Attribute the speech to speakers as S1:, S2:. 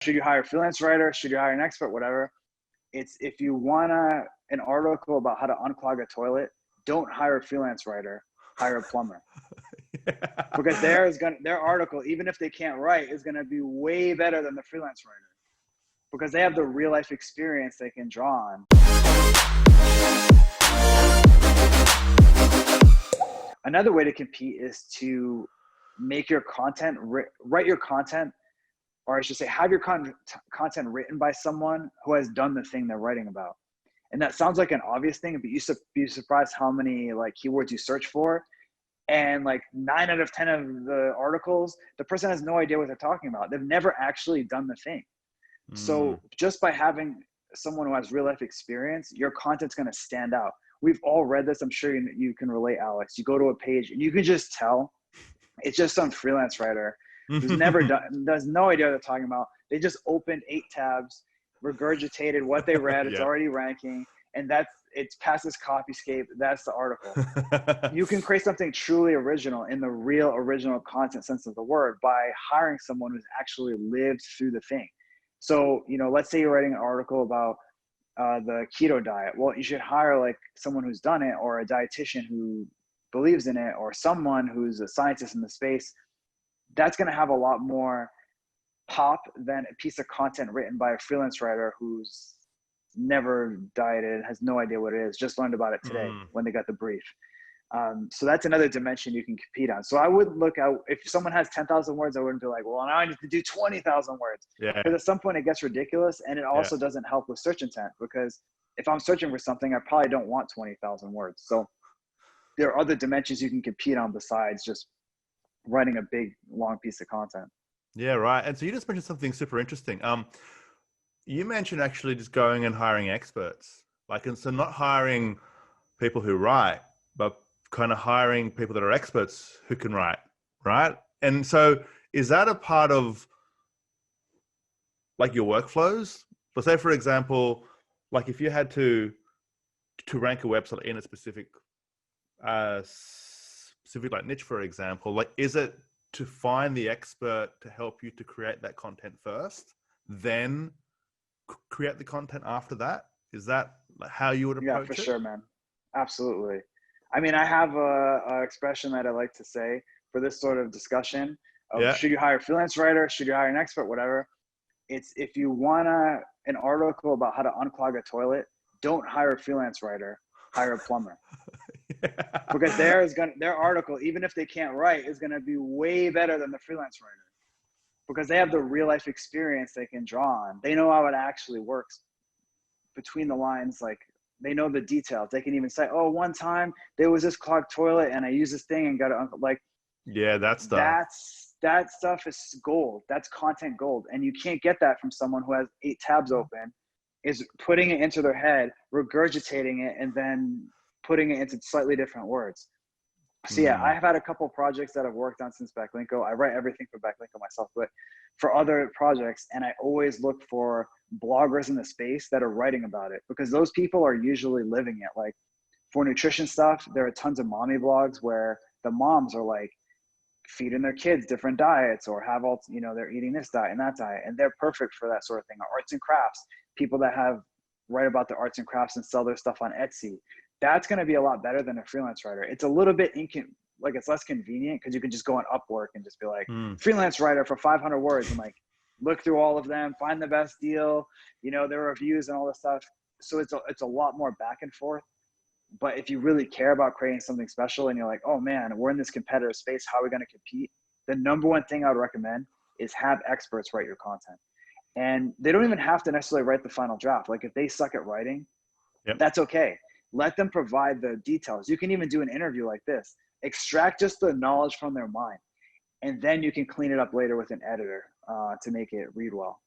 S1: should you hire a freelance writer? Should you hire an expert? Whatever. It's if you want an article about how to unclog a toilet, don't hire a freelance writer, hire a plumber. Because their article, even if they can't write, is going to be way better than the freelance writer because they have the real life experience they can draw on. Another way to compete is to make your content, write your content, or I should say have your content written by someone who has done the thing they're writing about. And that sounds like an obvious thing, but you'd be surprised how many like keywords you search for. And like 9 out of 10 of the articles, the person has no idea what they're talking about. They've never actually done the thing. So just by having someone who has real life experience, your content's going to stand out. We've all read this. I'm sure you can relate, Alex. You go to a page and you can just tell it's just some freelance writer who's never done, does no idea what they're talking about. They just opened 8 tabs, regurgitated what they read. It's already ranking. And it's past this copyscape. That's the article. You can create something truly original in the real original content sense of the word by hiring someone who's actually lived through the thing. So, let's say you're writing an article about the keto diet. Well, you should hire like someone who's done it, or a dietitian who believes in it, or someone who's a scientist in the space. That's going to have a lot more pop than a piece of content written by a freelance writer who's never dieted, has no idea what it is, just learned about it today when they got the brief. So that's another dimension you can compete on. So I would look out, if someone has 10,000 words, I wouldn't be like, well, now I need to do 20,000 words. Because at some point it gets ridiculous, and it also doesn't help with search intent, because if I'm searching for something, I probably don't want 20,000 words. So there are other dimensions you can compete on besides just writing a big, long piece of content.
S2: Yeah, right. And so you just mentioned something super interesting. You mentioned actually just going and hiring experts, and so not hiring people who write, but kind of hiring people that are experts who can write, right? And so is that a part of like your workflows? So say, for example, like if you had to rank a website in a specific like niche, for example, like is it to find the expert to help you to create that content first, then create the content after that? Is that how you would approach it?
S1: Yeah, for sure, man. Absolutely. I mean, I have a expression that I like to say for this sort of discussion of should you hire a freelance writer? Should you hire an expert? Whatever. It's if you want an article about how to unclog a toilet, don't hire a freelance writer, hire a plumber. Because their article, even if they can't write, is going to be way better than the freelance writer. Because they have the real life experience they can draw on. They know how it actually works between the lines. Like they know the details. They can even say, oh, one time there was this clogged toilet and I used this thing and got it. Like,
S2: that stuff.
S1: That stuff is gold. That's content gold. And you can't get that from someone who has 8 tabs open, is putting it into their head, regurgitating it, and then putting it into slightly different words. So I've had a couple of projects that I've worked on since Backlinko. I write everything for Backlinko myself, but for other projects, and I always look for bloggers in the space that are writing about it, because those people are usually living it. Like for nutrition stuff, there are tons of mommy blogs where the moms are like feeding their kids different diets, or have all, they're eating this diet and that diet, and they're perfect for that sort of thing. Arts and crafts, people that write about the arts and crafts and sell their stuff on Etsy. That's going to be a lot better than a freelance writer. It's a little bit it's less convenient because you can just go on Upwork and just be like freelance writer for 500 words and like look through all of them, find the best deal, their reviews and all this stuff. So it's a lot more back and forth. But if you really care about creating something special and you're like, oh man, we're in this competitive space, how are we going to compete? The number one thing I would recommend is have experts write your content. And they don't even have to necessarily write the final draft. Like if they suck at writing, that's okay. Let them provide the details. You can even do an interview like this. Extract just the knowledge from their mind. And then you can clean it up later with an editor to make it read well.